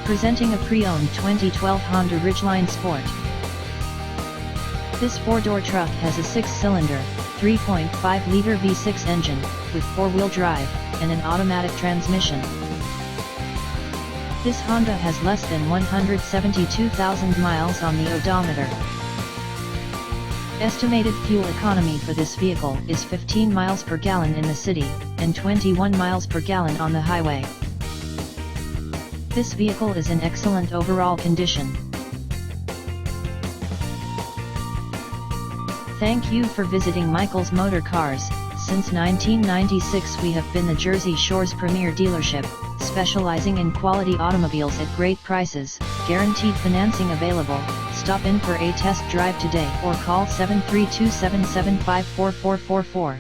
Presenting a pre-owned 2012 Honda Ridgeline Sport. This four-door truck has a six-cylinder, 3.5-liter V6 engine, with four-wheel drive, and an automatic transmission. This Honda has less than 172,000 miles on the odometer. Estimated fuel economy for this vehicle is 15 miles per gallon in the city, and 21 miles per gallon on the highway. This vehicle is in excellent overall condition. Thank you for visiting Michael's Motor Cars. Since 1996 we have been the Jersey Shore's premier dealership, specializing in quality automobiles at great prices, guaranteed financing available. Stop in for a test drive today or call 732-775-4444.